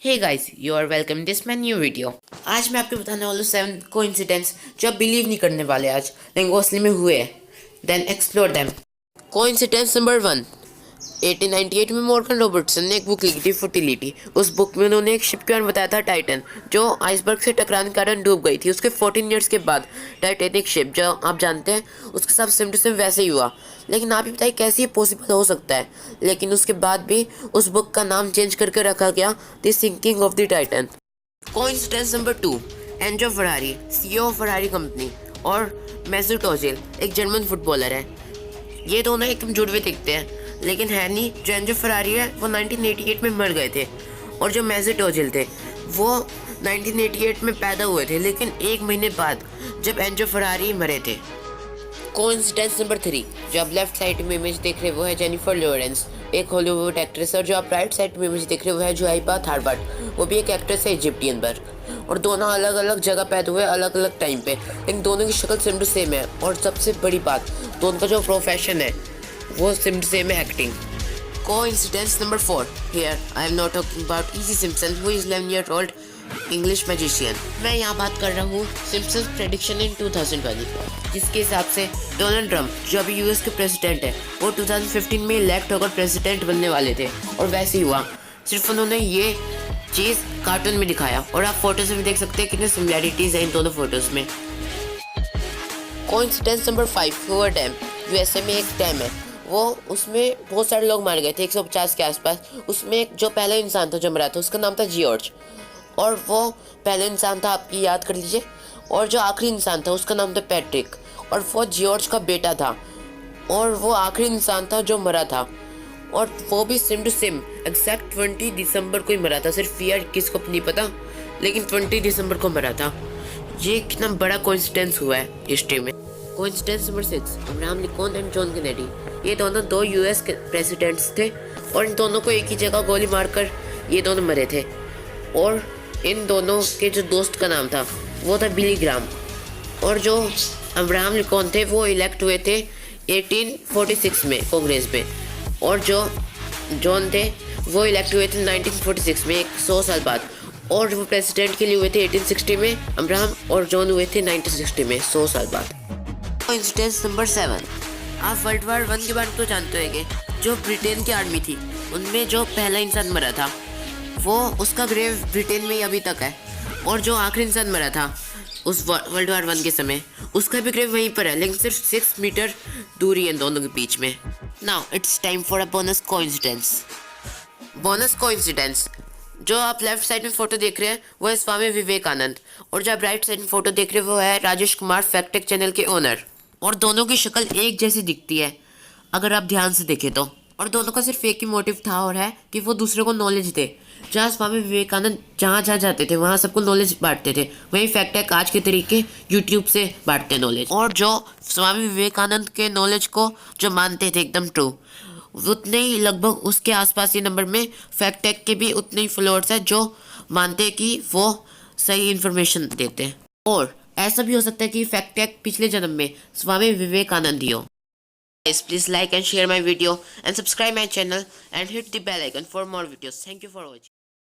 Hey guys, you are welcome in this my new video. आज मैं आपको बताने वाला हूँ 7 कोइंसिडेंस जो आप बिलीव नहीं करने वाले आज, लेकिन वो असली में हुए हैं। Then explore them. Coincidence number 1। 1898 में मॉर्गन रॉबर्टसन ने एक बुक लिखी थी, फर्टिलिटी। उस बुक में उन्होंने एक शिप के बारे में बताया था, टाइटन, जो आइसबर्ग से टकराने के कारण डूब गई थी। उसके 14 ईयर्स के बाद टाइटैनिक शिप, जो आप जानते हैं, उसके साथ सेम टू सेम वैसे ही हुआ। लेकिन आप ही बताइए कैसे ये पॉसिबल हो सकता है। लेकिन उसके बाद भी उस बुक का नाम चेंज करके रखा गया, the sinking of the Titan. Coincidence number 2। Enzo Ferrari, CEO of Ferrari company, और मेसूट ओजिल, एक जर्मन फुटबॉलर है। ये दोनों एकदम जुड़वे दिखते हैं, लेकिन है नहीं। जो एंजो फरारी है वो 1988 में मर गए थे, और जो मेसूट ओजिल थे वो 1988 में पैदा हुए थे, लेकिन एक महीने बाद जब एंजो फरारी मरे थे। Coincidence number 3। जो आप लेफ्ट साइड में इमेज देख रहे हो वो है जेनिफर लॉरेंस, एक हॉलीवुड एक्ट्रेस। और जो आप राइट साइड में इमेज देख रहे हो वो है जुआइबा थारबाट, वो भी एक एक्ट्रेस है, इजिप्टियन पर। और दोनों अलग अलग जगह पैदा हुए, अलग अलग टाइम पे, लेकिन दोनों की शक्ल सेम टू सेम है। और सबसे बड़ी बात, दोनों का जो प्रोफेशन है वो सेम टू सेम है, acting. Coincidence number 4. Here, I am not talking about E.C. Simpson, who is 11-year-old English magician. मैं यहाँ बात कर रहा हूँ सिम्पसन्स प्रेडिक्शन इन 2020, जिसके हिसाब से डोनाल्ड ट्रम्प, जो अभी यूएस के प्रेसिडेंट है, वो 2015 में इलेक्ट होकर प्रेसिडेंट बनने वाले थे, और वैसे ही हुआ। सिर्फ उन्होंने ये चीज़ कार्टून में दिखाया, और आप फोटोज में देख सकते हैं कितनी सिमिलैरिटीज है इन दोनों फोटोज में। Coincidence number 5। Hoover dam, USA में एक डैम है, वो उसमें बहुत सारे लोग मारे गए थे, 150 के आसपास। उसमें जो पहला इंसान था जो मरा था, उसका नाम था जॉर्ज, और वो पहला इंसान था, आप याद कर लीजिए। और जो आखिरी इंसान था उसका नाम था पैट्रिक, और वो जॉर्ज का बेटा था, और वो आखिरी इंसान था जो मरा था। और वो भी सेम टू सेम एग्जैक्ट 20 दिसंबर को ही मरा था। सिर्फ ईयर किसको नहीं पता, लेकिन 20 दिसंबर को मरा था। ये कितना बड़ा कोइंसिडेंस हुआ है हिस्ट्री में। Coincidence number 6। Abraham Lincoln and John Kennedy, ये दोनों 2 यूएस के प्रेसिडेंट्स थे, और इन दोनों को एक ही जगह गोली मारकर ये दोनों मरे थे। और इन दोनों के जो दोस्त का नाम था वो था बिली ग्राम। और जो अब्राहम लिंकन थे वो इलेक्ट हुए थे 1846 में कांग्रेस में, और जो जॉन थे वो इलेक्ट हुए थे 1946 में, 100 साल बाद। और वो प्रेसिडेंट के लिए हुए थे 1860 में अब्राहम, और जॉन हुए थे 1960 में, 100 साल बाद। Coincidence number 7। आप वर्ल्ड वार 1 के बारे में तो जानते होंगे। जो ब्रिटेन की आर्मी थी उनमें जो पहला इंसान मरा था वो, उसका ग्रेव ब्रिटेन में ही अभी तक है। और जो आखिरी इंसान मरा था उस वर्ल्ड वार 1 के समय, उसका भी ग्रेव वहीं पर है, लेकिन सिर्फ 6 मीटर दूरी है दोनों के बीच में। Now it's time for a bonus coincidence. Bonus coincidence, जो आप लेफ्ट साइड में फोटो देख रहे हैं वो है स्वामी विवेकानंद, और जो आप राइट साइड में फोटो देख रहे हैं वो है Rajesh Kumar, fact take channel के ओनर। और दोनों की शक्ल एक जैसी दिखती है अगर आप ध्यान से देखें तो। और दोनों का सिर्फ एक ही मोटिव था, और है कि वो दूसरे को नॉलेज दे। जहाँ स्वामी विवेकानंद जहाँ जहाँ जाते थे वहाँ सबको नॉलेज बांटते थे, वहीं फैक्ट टेक आज के तरीके यूट्यूब से बांटते नॉलेज। और जो स्वामी विवेकानंद के नॉलेज को जो मानते थे एकदम ट्रू, उतने ही लगभग उसके आसपास ये नंबर में फैक्ट टेक के भी उतने ही फॉलोअर्स हैं जो मानते हैं कि वो सही इन्फॉर्मेशन देते हैं। और ऐसा भी हो सकता है कि फैक्ट टेक पिछले जन्म में स्वामी विवेकानंद ही हो। Guys, please like and share my video and subscribe my channel and hit the bell icon for more videos. Thank you for watching.